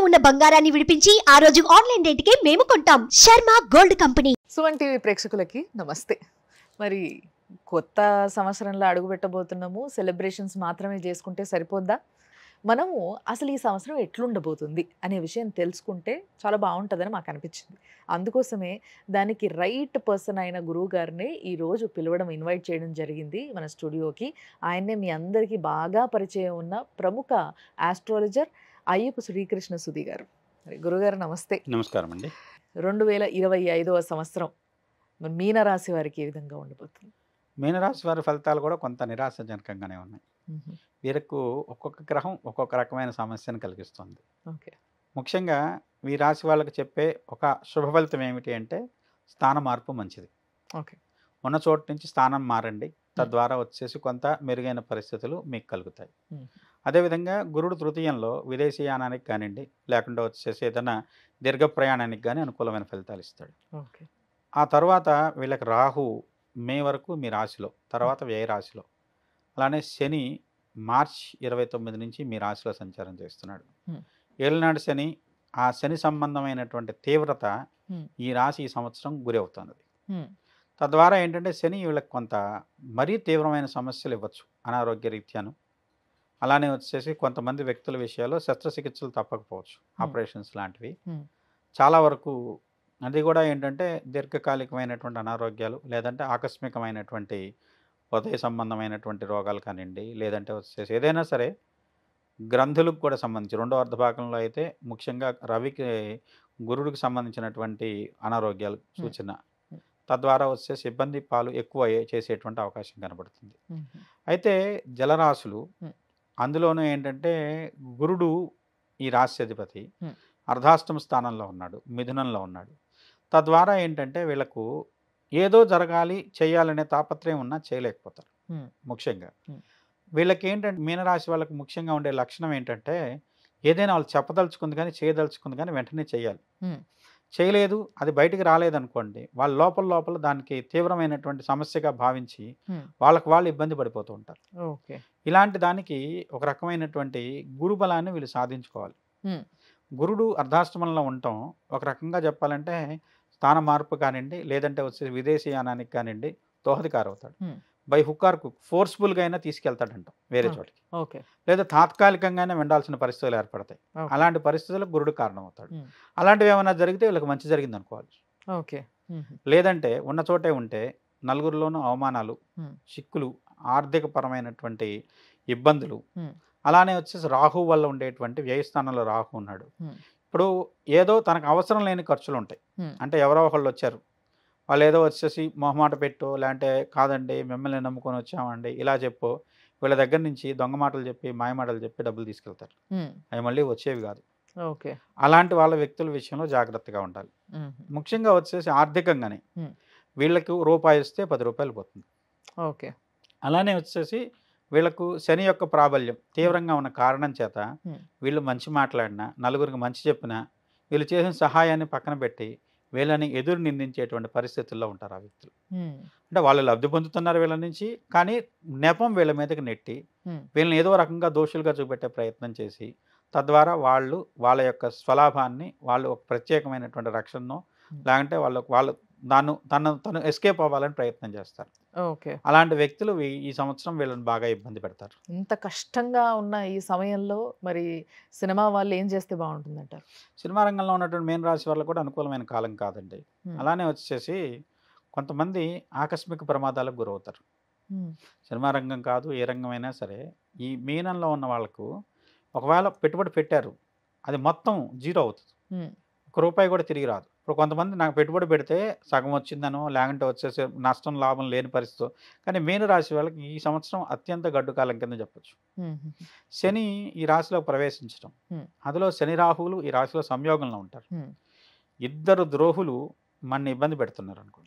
ఉన్న బంగారాన్ని విడిపించి ఆ రోజు ఆన్లైన్ రేటుకే మేము కొంటాం. Sharma gold company. Suman TV ప్రేక్షకులకి నమస్తే. మరి కొత్త సంవత్సరంలో అడుగుపెట్టబోతున్నాము. సెలబ్రేషన్స్ మాత్రమే చేసుకుంటే సరిపోద్దా? మనము అసలు ఈ సంవత్సరం ఎట్లుండబోతుంది అనే విషయం తెలుసుకుంటే చాలా బాగుంటుందని మాకు అనిపించింది. అందుకోసమే దానికి రైట్ పర్సన్ అయిన గురువు గారిని ఈరోజు పిలవడం, ఇన్వైట్ చేయడం జరిగింది మన స్టూడియోకి. ఆయన్నే మీ అందరికీ బాగా పరిచయం ఉన్న ప్రముఖ ఆస్ట్రాలజర్ అయ్యప్ప శ్రీకృష్ణ సుధి గారు. మరి గురుగారు నమస్తే. నమస్కారం అండి. 2025వ సంవత్సరం మరి మీనరాశి వారికి ఏ విధంగా ఉండబోతుంది? మీనరాశి వారి ఫలితాలు కూడా కొంత నిరాశజనకంగానే ఉన్నాయి. వీరికి ఒక్కొక్క గ్రహం ఒక్కొక్క రకమైన సమస్యను కలిగిస్తుంది. ఓకే. ముఖ్యంగా ఈ రాశి వాళ్ళకి చెప్పే ఒక శుభ ఫలితం ఏమిటి అంటే స్థాన మార్పు మంచిది. ఓకే. ఉన్న చోటు నుంచి స్థానం మారండి, తద్వారా వచ్చేసి కొంత మెరుగైన పరిస్థితులు మీకు కలుగుతాయి. అదేవిధంగా గురుడు తృతీయంలో విదేశీయానానికి కానివ్వండి, లేకుండా వచ్చేసి ఏదైనా దీర్ఘ ప్రయాణానికి కానీ అనుకూలమైన ఫలితాలు ఇస్తాడు. ఓకే. ఆ తర్వాత వీళ్ళకి రాహు మే వరకు మీ రాశిలో, తర్వాత వ్యయ రాశిలో, అలానే శని మార్చ్ 29 నుంచి మీ రాశిలో సంచారం చేస్తున్నాడు. ఏళ్ళనాడు శని, ఆ శని సంబంధమైనటువంటి తీవ్రత ఈ రాశి ఈ సంవత్సరం గురి అవుతున్నది. తద్వారా ఏంటంటే శని వీళ్ళకి కొంత మరీ తీవ్రమైన సమస్యలు ఇవ్వచ్చు, అనారోగ్య రీత్యాను. అలానే వచ్చేసి కొంతమంది వ్యక్తుల విషయాల్లో శస్త్రచికిత్సలు తప్పకపోవచ్చు, ఆపరేషన్స్ లాంటివి. చాలా వరకు అది కూడా ఏంటంటే దీర్ఘకాలికమైనటువంటి అనారోగ్యాలు, లేదంటే ఆకస్మికమైనటువంటి హృదయ సంబంధమైనటువంటి రోగాలు కానివ్వండి, లేదంటే వచ్చేసి ఏదైనా సరే గ్రంథులకు కూడా సంబంధించి రెండో అర్ధభాగంలో అయితే ముఖ్యంగా రవికి గురుడికి సంబంధించినటువంటి అనారోగ్యాలు సూచన, తద్వారా వచ్చేసి ఇబ్బంది పాలు ఎక్కువ చేసేటువంటి అవకాశం కనబడుతుంది. అయితే జలరాశులు, అందులోనూ ఏంటంటే గురుడు ఈ రాశ్యాధిపతి అర్ధాష్టమ స్థానంలో ఉన్నాడు, మిథునంలో ఉన్నాడు. తద్వారా ఏంటంటే వీళ్ళకు ఏదో జరగాలి, చేయాలనే తాపత్రయం ఉన్నా చేయలేకపోతారు. ముఖ్యంగా వీళ్ళకి ఏంటంటే మీనరాశి వాళ్ళకి ముఖ్యంగా ఉండే లక్షణం ఏంటంటే ఏదైనా వాళ్ళు చెప్పదలుచుకుంది కానీ చేయదలుచుకుంది కానీ వెంటనే చేయాలి. చేయలేదు, అది బయటికి రాలేదనుకోండి, వాళ్ళ లోపల లోపల దానికి తీవ్రమైనటువంటి సమస్యగా భావించి వాళ్ళకు వాళ్ళు ఇబ్బంది పడిపోతూ ఉంటారు. ఇలాంటి దానికి ఒక రకమైనటువంటి గురుబలాన్ని వీళ్ళు సాధించుకోవాలి. గురుడు అర్ధాష్టమంలో ఉండటం ఒక రకంగా చెప్పాలంటే స్థాన మార్పు కానివ్వండి, లేదంటే వచ్చే విదేశీయానానికి కానివ్వండి దోహదకారు అవుతాడు. బై హుక్ ఆర్ కుక్ ఫోర్స్ఫుల్గా అయినా తీసుకెళ్తాడంటాం వేరే చోటికి, లేదా తాత్కాలికంగానే వెండాల్సిన పరిస్థితులు ఏర్పడతాయి. అలాంటి పరిస్థితులకు గురుడు కారణం అవుతాడు. అలాంటివి ఏమైనా జరిగితే వీళ్ళకి మంచి జరిగింది అనుకోవాలి. లేదంటే ఉన్న చోటే ఉంటే నలుగురిలోనూ అవమానాలు, చిక్కులు, ఆర్థిక పరమైనటువంటి ఇబ్బందులు. అలానే వచ్చేసి రాహు వల్ల ఉండేటువంటి వ్యయస్థానంలో రాహు ఉన్నాడు. ఇప్పుడు ఏదో తనకు అవసరం లేని ఖర్చులు ఉంటాయి. అంటే ఎవరో ఒకళ్ళు వచ్చారు, వాళ్ళు ఏదో వచ్చేసి మొహమాట పెట్టో, లేదంటే కాదండి మిమ్మల్ని నమ్ముకొని వచ్చామండి ఇలా చెప్పో, వీళ్ళ దగ్గర నుంచి దొంగ మాటలు చెప్పి, మాయ మాటలు చెప్పి డబ్బులు తీసుకెళ్తారు. అవి మళ్ళీ వచ్చేవి కాదు. అలాంటి వాళ్ళ వ్యక్తుల విషయంలో జాగ్రత్తగా ఉండాలి. ముఖ్యంగా వచ్చేసి ఆర్థికంగానే వీళ్ళకు రూపాయి ఇస్తే 10 రూపాయలు పోతుంది. అలానే వచ్చేసి వీళ్ళకు శని యొక్క ప్రాబల్యం తీవ్రంగా ఉన్న కారణం చేత వీళ్ళు మంచి మాట్లాడినా, నలుగురికి మంచి చెప్పినా, వీళ్ళు చేసిన సహాయాన్ని పక్కన పెట్టి వీళ్ళని ఎదురు నిందించేటువంటి పరిస్థితుల్లో ఉంటారు ఆ వ్యక్తులు. అంటే వాళ్ళు లబ్ధి పొందుతున్నారు వీళ్ళ నుంచి, కానీ నెపం వీళ్ళ మీదకి నెట్టి వీళ్ళని ఏదో రకంగా దోషులుగా చూపెట్టే ప్రయత్నం చేసి, తద్వారా వాళ్ళు వాళ్ళ యొక్క స్వలాభాన్ని వాళ్ళు ఒక ప్రత్యేకమైనటువంటి రక్షణను, లేదంటే వాళ్ళు తను ఎస్కేప్ అవ్వాలని ప్రయత్నం చేస్తారు. అలాంటి వ్యక్తులు ఈ సంవత్సరం వీళ్ళని బాగా ఇబ్బంది పెడతారు. ఇంత కష్టంగా ఉన్న ఈ సమయంలో మరి సినిమా వాళ్ళు ఏం చేస్తే బాగుంటుందంటారు? సినిమా రంగంలో ఉన్నటువంటి మీన రాశి వాళ్ళకు కూడా అనుకూలమైన కాలం కాదండి. అలానే వచ్చేసి కొంతమంది ఆకస్మిక ప్రమాదాలకు గురవుతారు. సినిమా రంగం కాదు, ఏ రంగమైనా సరే ఈ మీనంలో ఉన్న వాళ్ళకు ఒకవేళ పెట్టుబడి పెట్టారు, అది మొత్తం జీరో అవుతుంది, ₹1 కూడా తిరిగి రాదు. ఇప్పుడు కొంతమంది నాకు పెట్టుబడి పెడితే సగం వచ్చిందనో, లేకుంటే వచ్చేసి నష్టం లాభం లేని పరిస్థితి. కానీ మీనరాశి వాళ్ళకి ఈ సంవత్సరం అత్యంత గడ్డు కాలం కింద చెప్పచ్చు. శని ఈ రాశిలో ప్రవేశించడం, అందులో శని రాహువులు ఈ రాశిలో సంయోగంలో ఉంటారు. ఇద్దరు ద్రోహులు మన ఇబ్బంది పెడుతున్నారు అనుకో,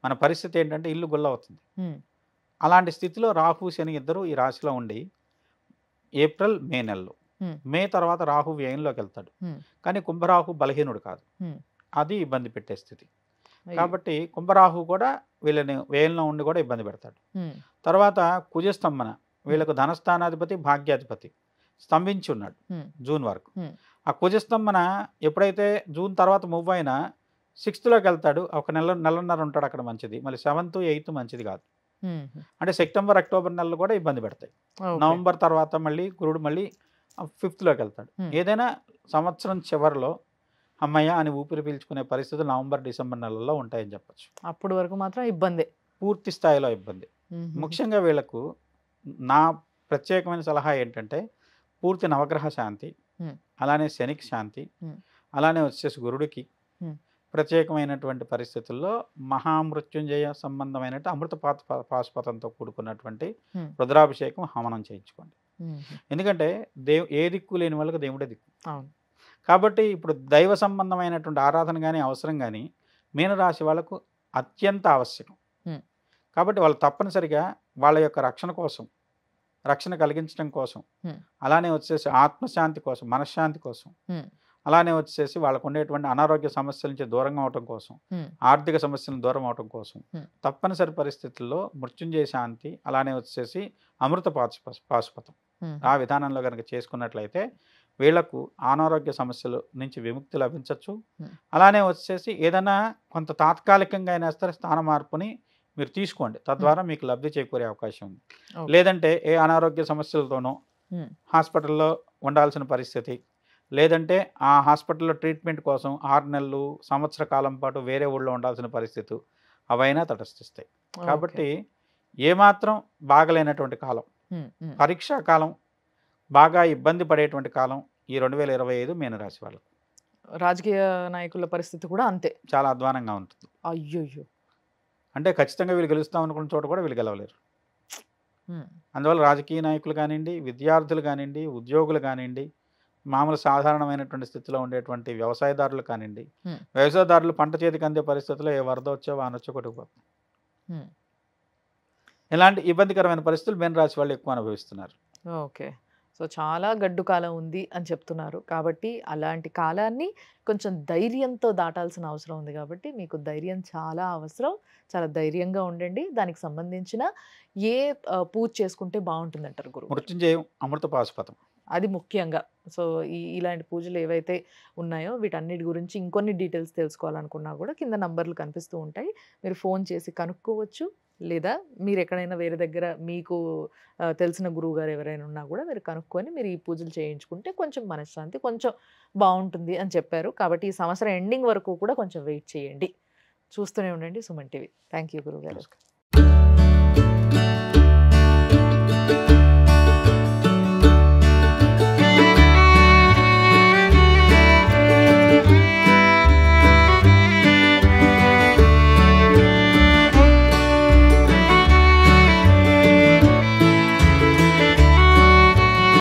మన పరిస్థితి ఏంటంటే ఇల్లు గుల్ల అవుతుంది. అలాంటి స్థితిలో రాహు శని ఇద్దరు ఈ రాశిలో ఉండి ఏప్రిల్ మే నెలలో, మే తర్వాత రాహు వ్యయంలోకి వెళ్తాడు. కానీ కుంభరాహు బలహీనుడు కాదు, అది ఇబ్బంది పెట్టే స్థితి. కాబట్టి కుంభరాహు కూడా వీళ్ళని వ్యయంలో ఉండి కూడా ఇబ్బంది పెడతాడు. తర్వాత కుజస్తంభన, వీళ్ళకు ధనస్థానాధిపతి భాగ్యాధిపతి స్తంభించి ఉన్నాడు జూన్ వరకు. ఆ కుజస్తంభన ఎప్పుడైతే జూన్ తర్వాత మూవ్ అయినా 6th వెళ్తాడు. ఒక నెలన్నర ఉంటాడు అక్కడ, మంచిది. మళ్ళీ 7th, 8th మంచిది కాదు. అంటే సెప్టెంబర్, అక్టోబర్ నెలలు కూడా ఇబ్బంది పెడతాయి. నవంబర్ తర్వాత మళ్ళీ గురుడు మళ్ళీ 5th వెళ్తాడు. ఏదైనా సంవత్సరం చివరిలో అమ్మయ్య అని ఊపిరి పీల్చుకునే పరిస్థితులు నవంబర్, డిసెంబర్ నెలల్లో ఉంటాయని చెప్పచ్చు. అప్పటి వరకు మాత్రం ఇబ్బంది, పూర్తి స్థాయిలో ఇబ్బంది. ముఖ్యంగా వీళ్ళకు నా ప్రత్యేకమైన సలహా ఏంటంటే పూర్తి నవగ్రహ శాంతి, అలానే శనికి శాంతి, అలానే వచ్చేసి గురుడికి ప్రత్యేకమైనటువంటి పరిస్థితుల్లో మహామృత్యుంజయ సంబంధమైన అమృత పాశుపతంతో కూడుకున్నటువంటి రుద్రాభిషేకం, హవనం చేయించుకోండి. ఎందుకంటే ఏ దిక్కు లేని వాళ్ళకి దేవుడే దిక్కు. కాబట్టి ఇప్పుడు దైవ సంబంధమైనటువంటి ఆరాధన కానీ అవసరం కానీ మీనరాశి వాళ్ళకు అత్యంత ఆవశ్యకం. కాబట్టి వాళ్ళు తప్పనిసరిగా వాళ్ళ యొక్క రక్షణ కోసం, రక్షణ కలిగించడం కోసం, అలానే వచ్చేసి ఆత్మశాంతి కోసం, మనశ్శాంతి కోసం, అలానే వచ్చేసి వాళ్ళకు ఉండేటువంటి అనారోగ్య సమస్యల నుంచి దూరంగా అవటం కోసం, ఆర్థిక సమస్యలను దూరం అవటం కోసం తప్పనిసరి పరిస్థితుల్లో మృత్యుంజయ శాంతి, అలానే వచ్చేసి అమృత పాశుపతం ఆ విధానంలో కనుక చేసుకున్నట్లయితే వీళ్లకు అనారోగ్య సమస్యల నుంచి విముక్తి లభించవచ్చు. అలానే వచ్చేసి ఏదైనా కొంత తాత్కాలికంగా అయినా సరే స్థాన మార్పుని మీరు తీసుకోండి, తద్వారా మీకు లబ్ధి చేకూరే అవకాశం ఉంది. లేదంటే ఏ అనారోగ్య సమస్యలతోనో హాస్పిటల్లో ఉండాల్సిన పరిస్థితి, లేదంటే ఆ హాస్పిటల్లో ట్రీట్మెంట్ కోసం 6 నెలలు, సంవత్సర కాలం పాటు వేరే ఊళ్ళో ఉండాల్సిన పరిస్థితి అవైనా తటస్థిస్తాయి. కాబట్టి ఏమాత్రం బాగలేనటువంటి కాలం, పరీక్షా కాలం, బాగా ఇబ్బంది పడేటువంటి కాలం ఈ 2025 మీనరాశి వాళ్ళకు. రాజకీయ నాయకుల పరిస్థితి కూడా అంతే, చాలా అధ్వానంగా ఉంటుంది. అయ్యో, అంటే ఖచ్చితంగా వీళ్ళు గెలుస్తాం అనుకున్న చోట కూడా వీళ్ళు గెలవలేరు. అందువల్ల రాజకీయ నాయకులు కానివ్వండి, విద్యార్థులు కానివ్వండి, ఉద్యోగులు కానివ్వండి, మామూలు సాధారణమైనటువంటి స్థితిలో ఉండేటువంటి వ్యవసాయదారులు కానివ్వండి, వ్యవసాయదారులు పంట చేతికి అందే పరిస్థితుల్లో ఏ వరద వచ్చో వానొచ్చో కొట్టుకుపోతుంది. ఇలాంటి ఇబ్బందికరమైన పరిస్థితులు మీనరాశి వాళ్ళు ఎక్కువ అనుభవిస్తున్నారు. ఓకే, సో చాలా గడ్డు కాలం ఉంది అని చెప్తున్నారు. కాబట్టి అలాంటి కాలాన్ని కొంచెం ధైర్యంతో దాటాల్సిన అవసరం ఉంది. కాబట్టి మీకు ధైర్యం చాలా అవసరం. చాలా ధైర్యంగా ఉండండి. దానికి సంబంధించిన ఏ పూజ చేసుకుంటే బాగుంటుంది అంటారు గురువు? మృత్యుంజయం, అమృత పాశుపతం, అది ముఖ్యంగా. సో ఇలాంటి పూజలు ఏవైతే ఉన్నాయో వీటన్నిటి గురించి ఇంకొన్ని డీటెయిల్స్ తెలుసుకోవాలనుకున్నా కూడా కింద నంబర్లు కనిపిస్తూ ఉంటాయి, మీరు ఫోన్ చేసి కనుక్కోవచ్చు. లేదా మీరు ఎక్కడైనా వేరే దగ్గర మీకు తెలిసిన గురువు గారు ఎవరైనా ఉన్నా కూడా మీరు కనుక్కొని మీరు ఈ పూజలు చేయించుకుంటే కొంచెం మనశ్శాంతి, కొంచెం బాగుంటుంది అని చెప్పారు. కాబట్టి ఈ సంవత్సరం ఎండింగ్ వరకు కూడా కొంచెం వెయిట్ చేయండి. చూస్తూనే ఉండండి సుమన్ టీవీ. థ్యాంక్ యూ గురువు గారు.